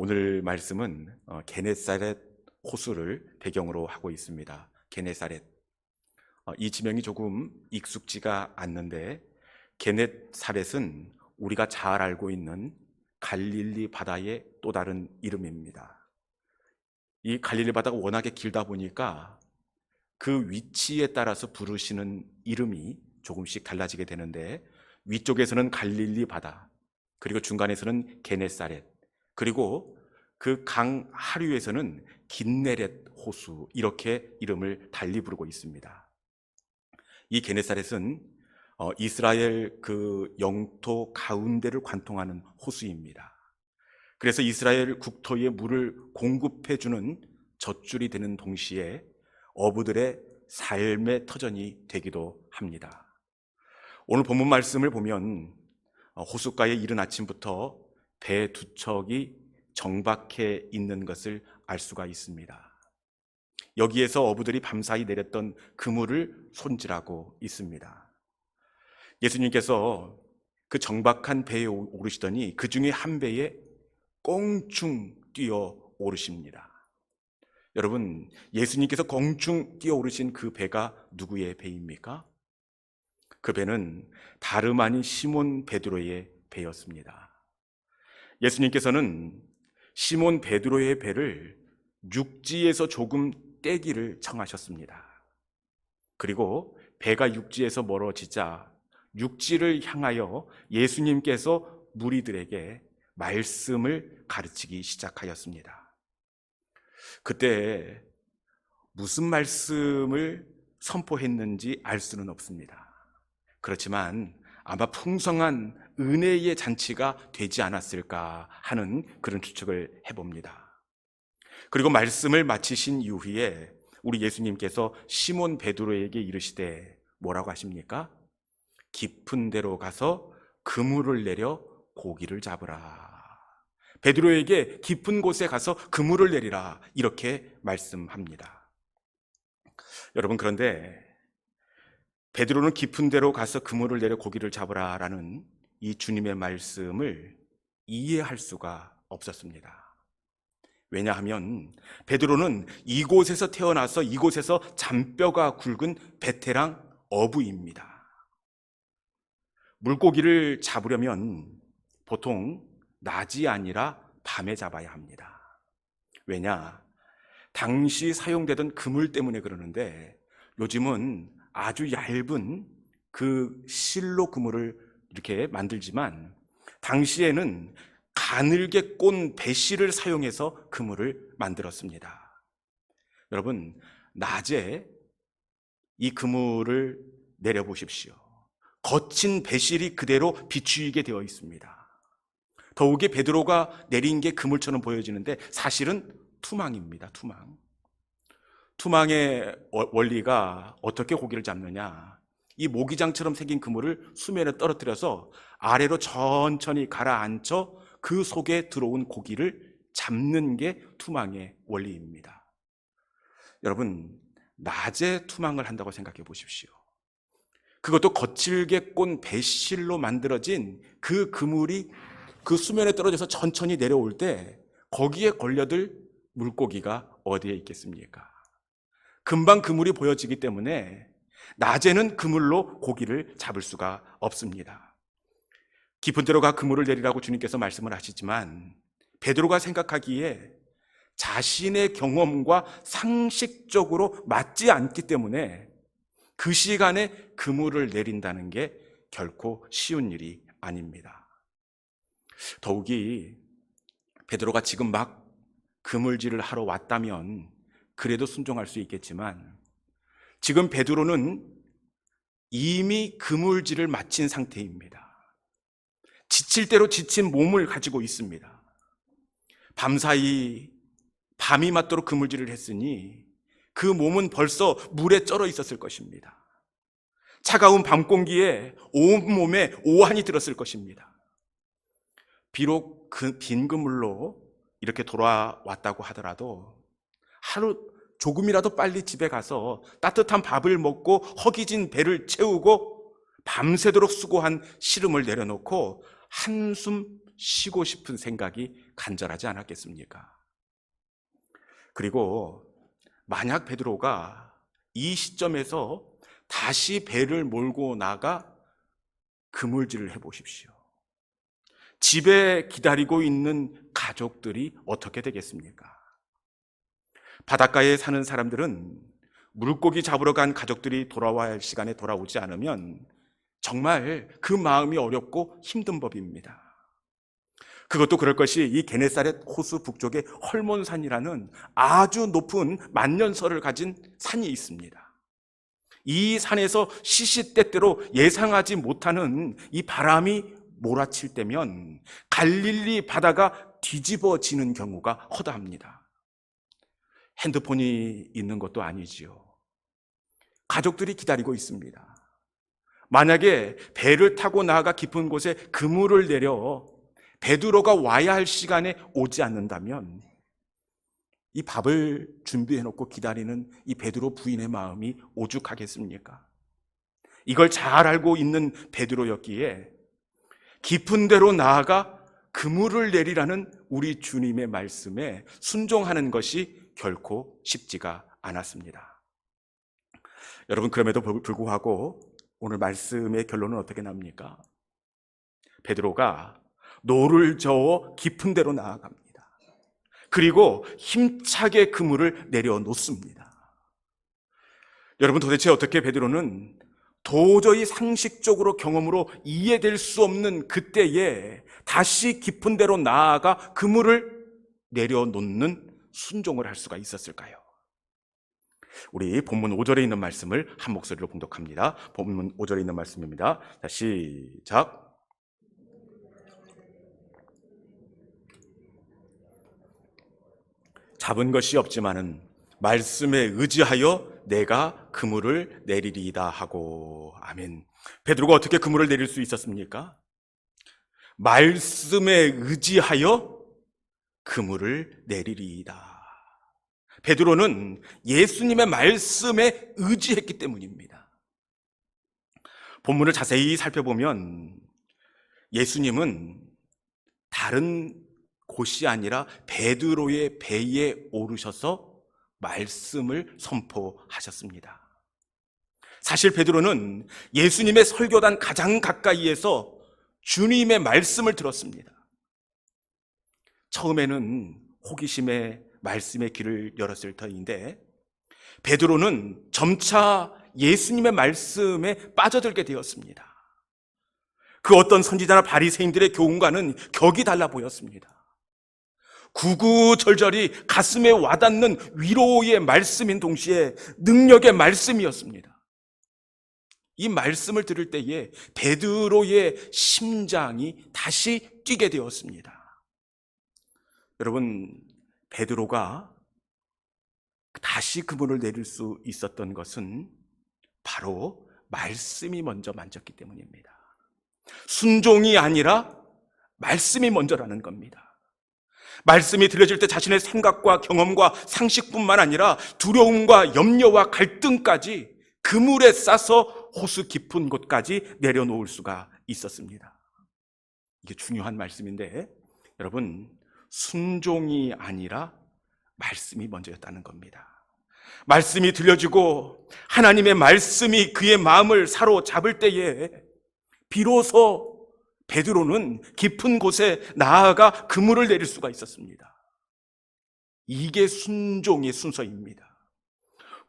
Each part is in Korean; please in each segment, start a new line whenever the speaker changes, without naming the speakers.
오늘 말씀은 게네사렛 호수를 배경으로 하고 있습니다. 게네사렛. 이 지명이 조금 익숙지가 않는데, 게네사렛은 우리가 잘 알고 있는 갈릴리 바다의 또 다른 이름입니다. 이 갈릴리 바다가 워낙에 길다 보니까 그 위치에 따라서 부르시는 이름이 조금씩 달라지게 되는데, 위쪽에서는 갈릴리 바다, 그리고 중간에서는 게네사렛, 그리고 그 강 하류에서는 긴네렛 호수, 이렇게 이름을 달리 부르고 있습니다. 이 게네사렛은 이스라엘 그 영토 가운데를 관통하는 호수입니다. 그래서 이스라엘 국토에 물을 공급해주는 젖줄이 되는 동시에 어부들의 삶의 터전이 되기도 합니다. 오늘 본문 말씀을 보면 호숫가에 이른 아침부터 배 두 척이 정박해 있는 것을 알 수가 있습니다. 여기에서 어부들이 밤사이 내렸던 그물을 손질하고 있습니다. 예수님께서 그 정박한 배에 오르시더니 그 중에 한 배에 껑충 뛰어 오르십니다. 여러분, 예수님께서 껑충 뛰어 오르신 그 배가 누구의 배입니까? 그 배는 다름 아닌 시몬 베드로의 배였습니다. 예수님께서는 시몬 베드로의 배를 육지에서 조금 떼기를 청하셨습니다. 그리고 배가 육지에서 멀어지자 육지를 향하여 예수님께서 무리들에게 말씀을 가르치기 시작하였습니다. 그때 무슨 말씀을 선포했는지 알 수는 없습니다. 그렇지만 아마 풍성한 은혜의 잔치가 되지 않았을까 하는 그런 추측을 해봅니다. 그리고 말씀을 마치신 이후에 우리 예수님께서 시몬 베드로에게 이르시되 뭐라고 하십니까? 깊은 데로 가서 그물을 내려 고기를 잡으라. 베드로에게 깊은 곳에 가서 그물을 내리라, 이렇게 말씀합니다. 여러분, 그런데 베드로는 깊은 데로 가서 그물을 내려 고기를 잡으라라는 이 주님의 말씀을 이해할 수가 없었습니다. 왜냐하면 베드로는 이곳에서 태어나서 이곳에서 잔뼈가 굵은 베테랑 어부입니다. 물고기를 잡으려면 보통 낮이 아니라 밤에 잡아야 합니다. 왜냐? 당시 사용되던 그물 때문에 그러는데, 요즘은 아주 얇은 그 실로 그물을 이렇게 만들지만 당시에는 가늘게 꼰 배실을 사용해서 그물을 만들었습니다. 여러분, 낮에 이 그물을 내려보십시오. 거친 배실이 그대로 비추이게 되어 있습니다. 더욱이 베드로가 내린 게 그물처럼 보여지는데 사실은 투망입니다. 투망의 원리가 어떻게 고기를 잡느냐, 이 모기장처럼 생긴 그물을 수면에 떨어뜨려서 아래로 천천히 가라앉혀 그 속에 들어온 고기를 잡는 게 투망의 원리입니다. 여러분, 낮에 투망을 한다고 생각해 보십시오. 그것도 거칠게 꼰 배실로 만들어진 그 그물이 그 수면에 떨어져서 천천히 내려올 때 거기에 걸려들 물고기가 어디에 있겠습니까? 금방 그물이 보여지기 때문에 낮에는 그물로 고기를 잡을 수가 없습니다. 깊은 데로 가 그물을 내리라고 주님께서 말씀을 하시지만 베드로가 생각하기에 자신의 경험과 상식적으로 맞지 않기 때문에 그 시간에 그물을 내린다는 게 결코 쉬운 일이 아닙니다. 더욱이 베드로가 지금 막 그물질을 하러 왔다면 그래도 순종할 수 있겠지만, 지금 베드로는 이미 그물질을 마친 상태입니다. 지칠 대로 지친 몸을 가지고 있습니다. 밤사이 밤이 맞도록 그물질을 했으니 그 몸은 벌써 물에 쩔어 있었을 것입니다. 차가운 밤 공기에 온몸에 오한이 들었을 것입니다. 비록 그 빈 그물로 이렇게 돌아왔다고 하더라도 하루 조금이라도 빨리 집에 가서 따뜻한 밥을 먹고 허기진 배를 채우고 밤새도록 수고한 시름을 내려놓고 한숨 쉬고 싶은 생각이 간절하지 않았겠습니까? 그리고 만약 베드로가 이 시점에서 다시 배를 몰고 나가 그물질을 해보십시오. 집에 기다리고 있는 가족들이 어떻게 되겠습니까? 바닷가에 사는 사람들은 물고기 잡으러 간 가족들이 돌아와야 할 시간에 돌아오지 않으면 정말 그 마음이 어렵고 힘든 법입니다. 그것도 그럴 것이 이 게네사렛 호수 북쪽에 헐몬산이라는 아주 높은 만년설을 가진 산이 있습니다. 이 산에서 시시때때로 예상하지 못하는 이 바람이 몰아칠 때면 갈릴리 바다가 뒤집어지는 경우가 허다합니다. 핸드폰이 있는 것도 아니지요. 가족들이 기다리고 있습니다. 만약에 배를 타고 나아가 깊은 곳에 그물을 내려 베드로가 와야 할 시간에 오지 않는다면 이 밥을 준비해놓고 기다리는 이 베드로 부인의 마음이 오죽하겠습니까? 이걸 잘 알고 있는 베드로였기에 깊은 데로 나아가 그물을 내리라는 우리 주님의 말씀에 순종하는 것이 결코 쉽지가 않았습니다. 여러분, 그럼에도 불구하고 오늘 말씀의 결론은 어떻게 납니까? 베드로가 노를 저어 깊은 데로 나아갑니다. 그리고 힘차게 그물을 내려놓습니다. 여러분, 도대체 어떻게 베드로는 도저히 상식적으로 경험으로 이해될 수 없는 그때에 다시 깊은 데로 나아가 그물을 내려놓는 순종을 할 수가 있었을까요? 우리 본문 5절에 있는 말씀을 한 목소리로 봉독합니다. 본문 5절에 있는 말씀입니다. 자, 시작. 잡은 것이 없지만은 말씀에 의지하여 내가 그물을 내리리이다 하고. 아멘. 베드로가 어떻게 그물을 내릴 수 있었습니까? 말씀에 의지하여 그물을 내리리이다. 베드로는 예수님의 말씀에 의지했기 때문입니다. 본문을 자세히 살펴보면 예수님은 다른 곳이 아니라 베드로의 배에 오르셔서 말씀을 선포하셨습니다. 사실 베드로는 예수님의 설교단 가장 가까이에서 주님의 말씀을 들었습니다. 처음에는 호기심에 말씀의 길을 열었을 터인데 베드로는 점차 예수님의 말씀에 빠져들게 되었습니다. 그 어떤 선지자나 바리새인들의 교훈과는 격이 달라 보였습니다. 구구절절이 가슴에 와닿는 위로의 말씀인 동시에 능력의 말씀이었습니다. 이 말씀을 들을 때에 베드로의 심장이 다시 뛰게 되었습니다. 여러분, 베드로가 다시 그물을 내릴 수 있었던 것은 바로 말씀이 먼저 만졌기 때문입니다. 순종이 아니라 말씀이 먼저라는 겁니다. 말씀이 들려질 때 자신의 생각과 경험과 상식뿐만 아니라 두려움과 염려와 갈등까지 그물에 싸서 호수 깊은 곳까지 내려놓을 수가 있었습니다. 이게 중요한 말씀인데 여러분, 순종이 아니라 말씀이 먼저였다는 겁니다. 말씀이 들려지고 하나님의 말씀이 그의 마음을 사로잡을 때에 비로소 베드로는 깊은 곳에 나아가 그물을 내릴 수가 있었습니다. 이게 순종의 순서입니다.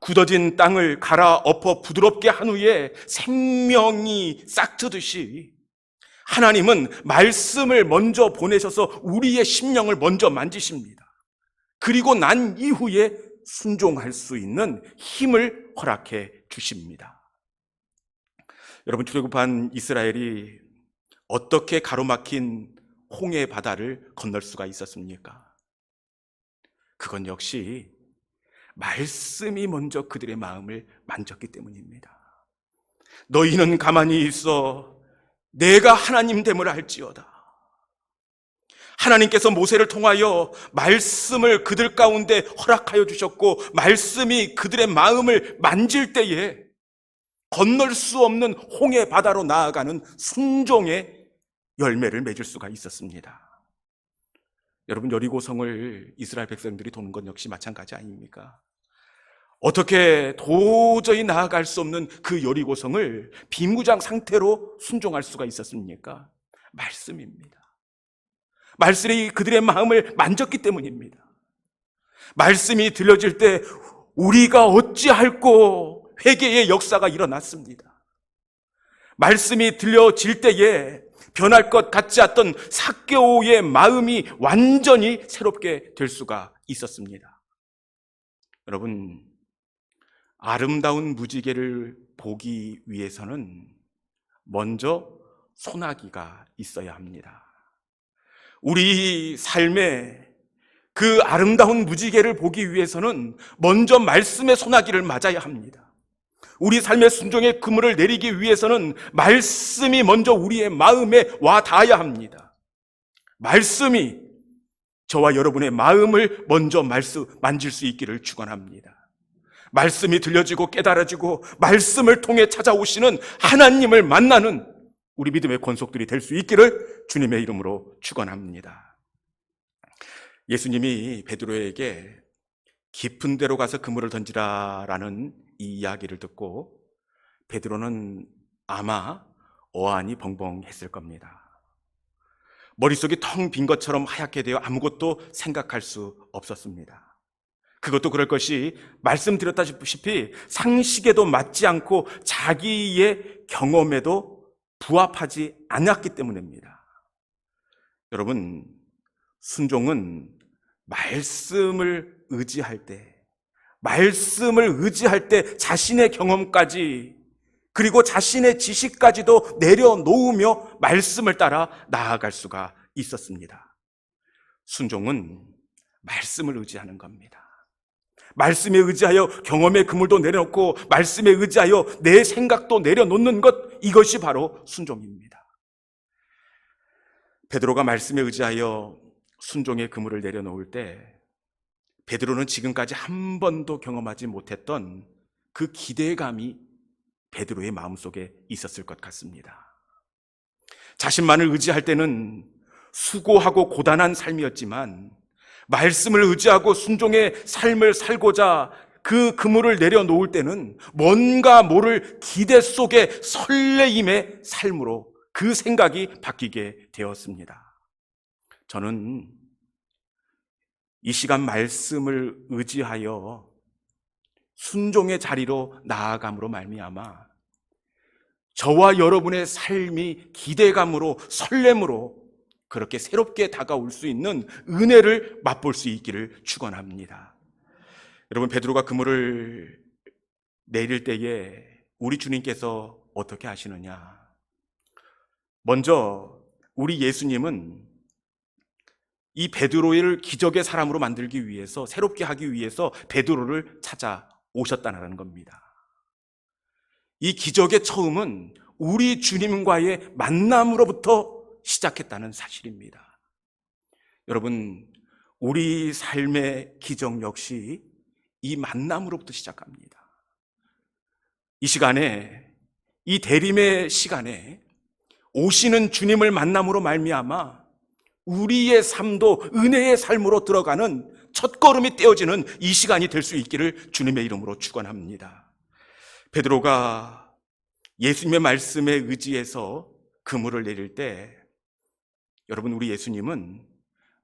굳어진 땅을 갈아엎어 부드럽게 한 후에 생명이 싹트듯이 하나님은 말씀을 먼저 보내셔서 우리의 심령을 먼저 만지십니다. 그리고 난 이후에 순종할 수 있는 힘을 허락해 주십니다. 여러분, 출애굽한 이스라엘이 어떻게 가로막힌 홍해 바다를 건널 수가 있었습니까? 그건 역시 말씀이 먼저 그들의 마음을 만졌기 때문입니다. 너희는 가만히 있어 내가 하나님 됨을 알지어다. 하나님께서 모세를 통하여 말씀을 그들 가운데 허락하여 주셨고 말씀이 그들의 마음을 만질 때에 건널 수 없는 홍해 바다로 나아가는 순종의 열매를 맺을 수가 있었습니다. 여러분, 여리고성을 이스라엘 백성들이 도는 것 역시 마찬가지 아닙니까? 어떻게 도저히 나아갈 수 없는 그 여리고성을 비무장 상태로 순종할 수가 있었습니까? 말씀입니다. 말씀이 그들의 마음을 만졌기 때문입니다. 말씀이 들려질 때 우리가 어찌할꼬 회개의 역사가 일어났습니다. 말씀이 들려질 때에 변할 것 같지 않던 삭개오의 마음이 완전히 새롭게 될 수가 있었습니다. 여러분, 아름다운 무지개를 보기 위해서는 먼저 소나기가 있어야 합니다. 우리 삶에 그 아름다운 무지개를 보기 위해서는 먼저 말씀의 소나기를 맞아야 합니다. 우리 삶의 순종의 그물을 내리기 위해서는 말씀이 먼저 우리의 마음에 와 닿아야 합니다. 말씀이 저와 여러분의 마음을 먼저 만질 수 있기를 축원합니다. 말씀이 들려지고 깨달아지고 말씀을 통해 찾아오시는 하나님을 만나는 우리 믿음의 권속들이 될 수 있기를 주님의 이름으로 축원합니다. 예수님이 베드로에게 깊은 데로 가서 그물을 던지라라는 이 이야기를 듣고 베드로는 아마 어안이 벙벙했을 겁니다. 머릿속이 텅 빈 것처럼 하얗게 되어 아무것도 생각할 수 없었습니다. 그것도 그럴 것이 말씀드렸다시피 상식에도 맞지 않고 자기의 경험에도 부합하지 않았기 때문입니다. 여러분, 순종은 말씀을 의지할 때 자신의 경험까지 그리고 자신의 지식까지도 내려놓으며 말씀을 따라 나아갈 수가 있었습니다. 순종은 말씀을 의지하는 겁니다. 말씀에 의지하여 경험의 그물도 내려놓고 말씀에 의지하여 내 생각도 내려놓는 것, 이것이 바로 순종입니다. 베드로가 말씀에 의지하여 순종의 그물을 내려놓을 때 베드로는 지금까지 한 번도 경험하지 못했던 그 기대감이 베드로의 마음속에 있었을 것 같습니다. 자신만을 의지할 때는 수고하고 고단한 삶이었지만 말씀을 의지하고 순종의 삶을 살고자 그 그물을 내려놓을 때는 뭔가 모를 기대 속의 설레임의 삶으로 그 생각이 바뀌게 되었습니다. 저는 이 시간 말씀을 의지하여 순종의 자리로 나아감으로 말미암아 저와 여러분의 삶이 기대감으로 설렘으로 그렇게 새롭게 다가올 수 있는 은혜를 맛볼 수 있기를 축원합니다. 여러분, 베드로가 그물을 내릴 때에 우리 주님께서 어떻게 하시느냐? 먼저 우리 예수님은 이 베드로를 기적의 사람으로 만들기 위해서, 새롭게 하기 위해서 베드로를 찾아오셨다는 겁니다. 이 기적의 처음은 우리 주님과의 만남으로부터 시작했다는 사실입니다. 여러분, 우리 삶의 기적 역시 이 만남으로부터 시작합니다. 이 시간에, 이 대림의 시간에 오시는 주님을 만남으로 말미암아 우리의 삶도 은혜의 삶으로 들어가는 첫걸음이 떼어지는 이 시간이 될 수 있기를 주님의 이름으로 축원합니다. 베드로가 예수님의 말씀에 의지해서 그물을 내릴 때, 여러분, 우리 예수님은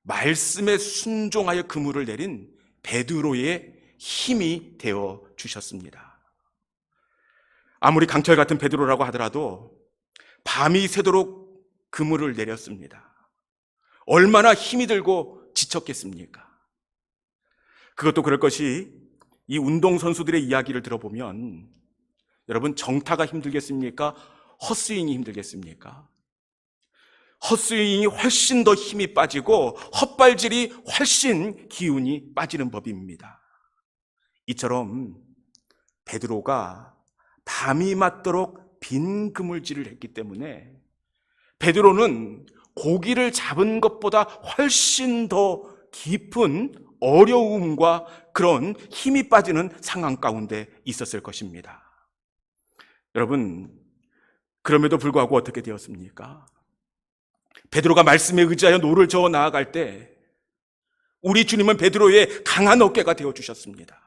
말씀에 순종하여 그물을 내린 베드로의 힘이 되어 주셨습니다. 아무리 강철 같은 베드로라고 하더라도 밤이 새도록 그물을 내렸습니다. 얼마나 힘이 들고 지쳤겠습니까? 그것도 그럴 것이 이 운동선수들의 이야기를 들어보면 여러분, 정타가 힘들겠습니까? 헛스윙이 힘들겠습니까? 헛스윙이 훨씬 더 힘이 빠지고 헛발질이 훨씬 기운이 빠지는 법입니다. 이처럼 베드로가 밤이 맞도록 빈 그물질을 했기 때문에 베드로는 고기를 잡은 것보다 훨씬 더 깊은 어려움과 그런 힘이 빠지는 상황 가운데 있었을 것입니다. 여러분, 그럼에도 불구하고 어떻게 되었습니까? 베드로가 말씀에 의지하여 노를 저어 나아갈 때 우리 주님은 베드로의 강한 어깨가 되어주셨습니다.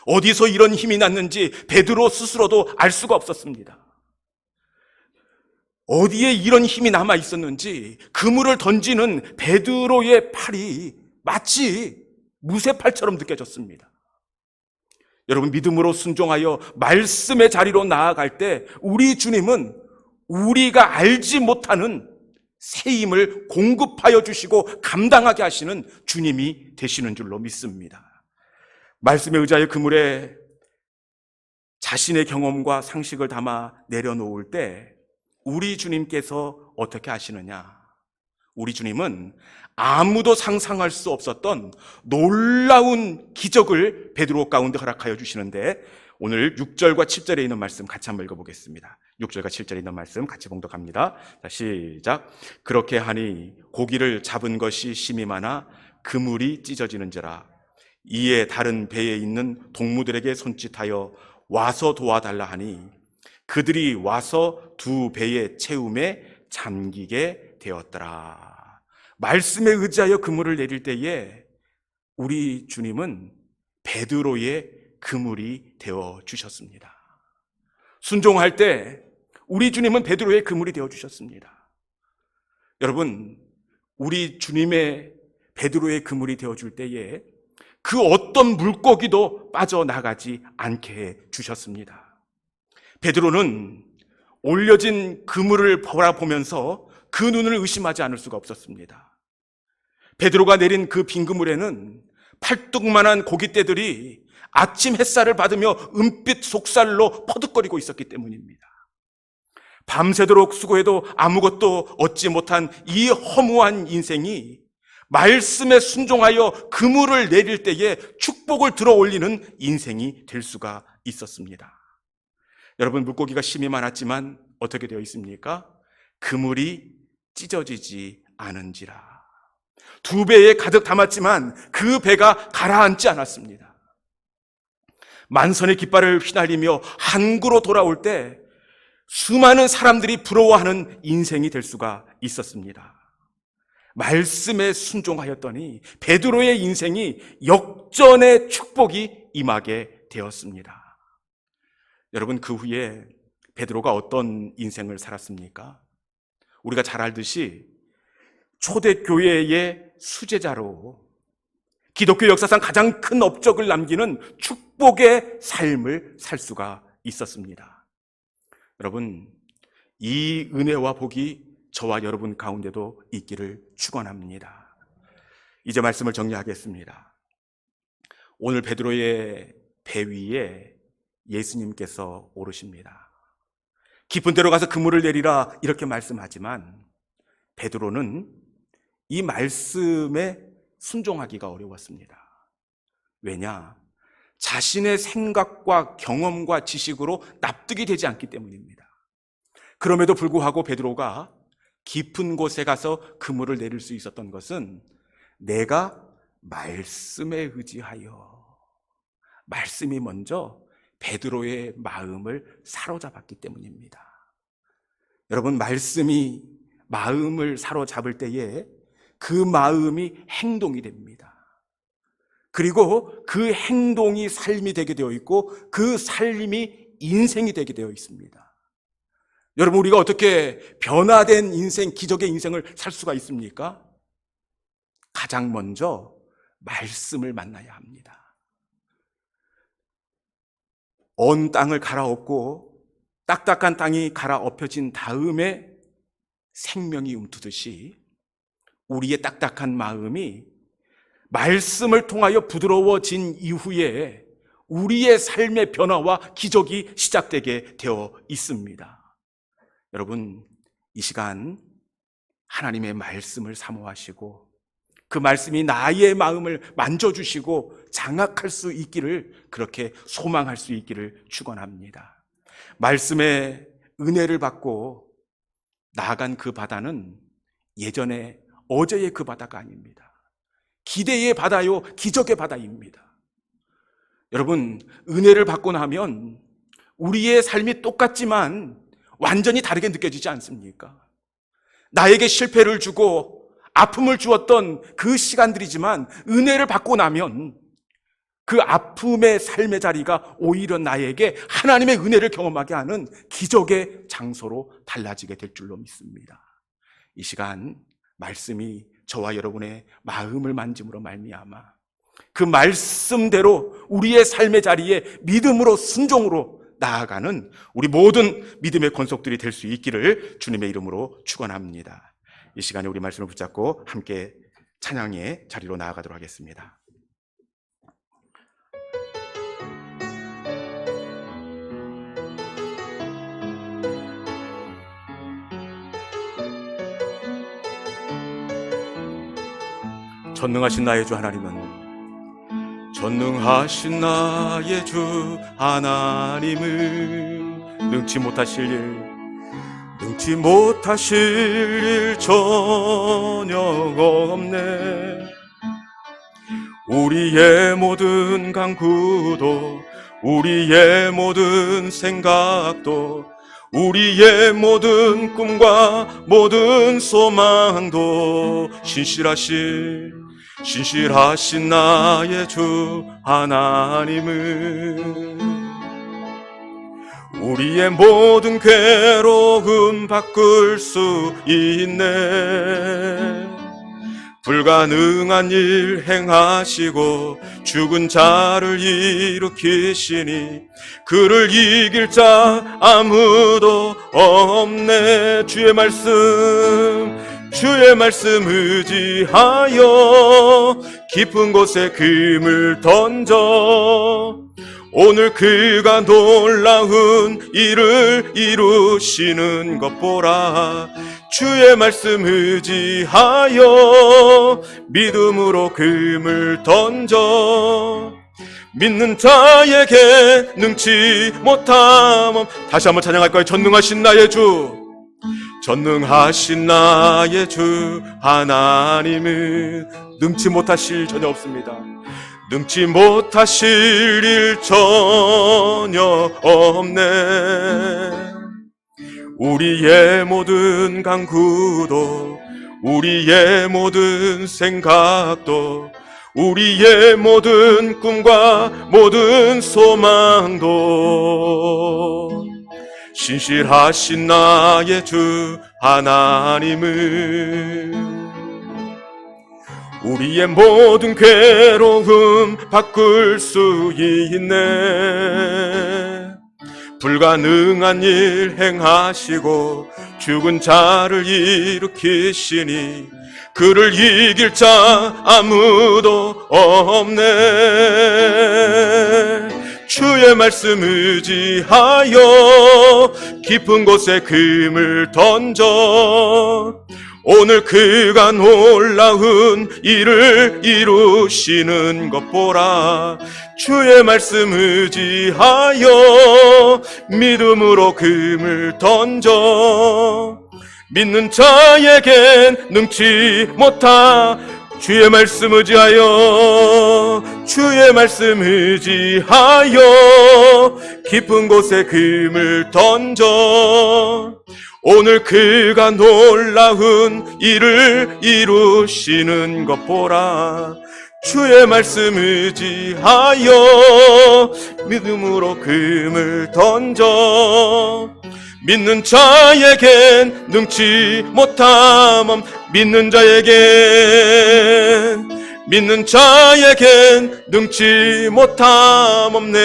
어디서 이런 힘이 났는지 베드로 스스로도 알 수가 없었습니다. 어디에 이런 힘이 남아 있었는지 그물을 던지는 베드로의 팔이 마치 무쇠팔처럼 느껴졌습니다. 여러분, 믿음으로 순종하여 말씀의 자리로 나아갈 때 우리 주님은 우리가 알지 못하는 새 힘을 공급하여 주시고 감당하게 하시는 주님이 되시는 줄로 믿습니다. 말씀에 의지하여 그물에 자신의 경험과 상식을 담아 내려놓을 때 우리 주님께서 어떻게 하시느냐? 우리 주님은 아무도 상상할 수 없었던 놀라운 기적을 베드로 가운데 허락하여 주시는데, 오늘 6절과 7절에 있는 말씀 같이 한번 읽어보겠습니다. 6절과 7절에 있는 말씀 같이 봉독합니다. 자, 시작. 그렇게 하니 고기를 잡은 것이 심히 많아 그물이 찢어지는지라. 이에 다른 배에 있는 동무들에게 손짓하여 와서 도와달라 하니 그들이 와서 두 배의 채움에 잠기게 되었더라. 말씀에 의지하여 그물을 내릴 때에 우리 주님은 베드로의 그물이 되어 주셨습니다. 순종할 때 우리 주님은 베드로의 그물이 되어 주셨습니다. 여러분, 우리 주님의 베드로의 그물이 되어 줄 때에 그 어떤 물고기도 빠져나가지 않게 해 주셨습니다. 베드로는 올려진 그물을 바라보면서 그 눈을 의심하지 않을 수가 없었습니다. 베드로가 내린 그 빈 그물에는 팔뚝만한 고깃대들이 아침 햇살을 받으며 은빛 속살로 퍼득거리고 있었기 때문입니다. 밤새도록 수고해도 아무것도 얻지 못한 이 허무한 인생이 말씀에 순종하여 그물을 내릴 때에 축복을 들어 올리는 인생이 될 수가 있었습니다. 여러분, 물고기가 심이 많았지만 어떻게 되어 있습니까? 그물이 찢어지지 않은지라. 두 배에 가득 담았지만 그 배가 가라앉지 않았습니다. 만선의 깃발을 휘날리며 항구로 돌아올 때 수많은 사람들이 부러워하는 인생이 될 수가 있었습니다. 말씀에 순종하였더니 베드로의 인생이 역전의 축복이 임하게 되었습니다. 여러분, 그 후에 베드로가 어떤 인생을 살았습니까? 우리가 잘 알듯이 초대교회의 수제자로 기독교 역사상 가장 큰 업적을 남기는 축복의 삶을 살 수가 있었습니다. 여러분, 이 은혜와 복이 저와 여러분 가운데도 있기를 축원합니다. 이제 말씀을 정리하겠습니다. 오늘 베드로의 배 위에 예수님께서 오르십니다. 깊은 데로 가서 그물을 내리라 이렇게 말씀하지만 베드로는 이 말씀에 순종하기가 어려웠습니다. 왜냐? 자신의 생각과 경험과 지식으로 납득이 되지 않기 때문입니다. 그럼에도 불구하고 베드로가 깊은 곳에 가서 그물을 내릴 수 있었던 것은 내가 말씀에 의지하여, 말씀이 먼저 베드로의 마음을 사로잡았기 때문입니다. 여러분, 말씀이 마음을 사로잡을 때에 그 마음이 행동이 됩니다. 그리고 그 행동이 삶이 되게 되어 있고 그 삶이 인생이 되게 되어 있습니다. 여러분, 우리가 어떻게 변화된 인생, 기적의 인생을 살 수가 있습니까? 가장 먼저 말씀을 만나야 합니다. 언 땅을 갈아엎고 딱딱한 땅이 갈아엎혀진 다음에 생명이 움트듯이 우리의 딱딱한 마음이 말씀을 통하여 부드러워진 이후에 우리의 삶의 변화와 기적이 시작되게 되어 있습니다. 여러분, 이 시간 하나님의 말씀을 사모하시고 그 말씀이 나의 마음을 만져주시고 장악할 수 있기를, 그렇게 소망할 수 있기를 축원합니다. 말씀의 은혜를 받고 나아간 그 바다는 예전에 어제의 그 바다가 아닙니다. 기대의 바다요, 기적의 바다입니다. 여러분, 은혜를 받고 나면 우리의 삶이 똑같지만 완전히 다르게 느껴지지 않습니까? 나에게 실패를 주고 아픔을 주었던 그 시간들이지만 은혜를 받고 나면 그 아픔의 삶의 자리가 오히려 나에게 하나님의 은혜를 경험하게 하는 기적의 장소로 달라지게 될 줄로 믿습니다. 이 시간 말씀이 저와 여러분의 마음을 만짐으로 말미암아 그 말씀대로 우리의 삶의 자리에 믿음으로 순종으로 나아가는 우리 모든 믿음의 권속들이 될 수 있기를 주님의 이름으로 축원합니다. 이 시간에 우리 말씀을 붙잡고 함께 찬양의 자리로 나아가도록 하겠습니다. 전능하신 나의 주 하나님은 전능하신 나의 주 하나님은 능치 못하실 일 전혀 없네. 우리의 모든 간구도 우리의 모든 생각도 우리의 모든 꿈과 모든 소망도 신실하신 나의 주 하나님은 우리의 모든 괴로움 바꿀 수 있네. 불가능한 일 행하시고 죽은 자를 일으키시니 그를 이길 자 아무도 없네. 주의 말씀 의지하여 깊은 곳에 금을 던져 오늘 그가 놀라운 일을 이루시는 것 보라. 주의 말씀 의지하여 믿음으로 금을 던져 믿는 자에게 능치 못함. 다시 한번 찬양할 거예요. 전능하신 나의 주 하나님은 능치 못하실 전혀 없습니다. 능치 못하실 일 전혀 없네. 우리의 모든 간구도 우리의 모든 생각도 우리의 모든 꿈과 모든 소망도 신실하신 나의 주 하나님은 우리의 모든 괴로움 바꿀 수 있네. 불가능한 일 행하시고 죽은 자를 일으키시니 그를 이길 자 아무도 없네. 주의 말씀 의지하여 깊은 곳에 금을 던져 오늘 그가 놀라운 일을 이루시는 것 보라. 주의 말씀 의지하여 믿음으로 금을 던져 믿는 자에겐 능치 못하. 주의 말씀 의지하여 깊은 곳에 금을 던져 오늘 그가 놀라운 일을 이루시는 것 보라. 주의 말씀 의지하여 믿음으로 금을 던져 믿는 자에겐 능치 못함. 믿는 자에겐 능치 못함 없네.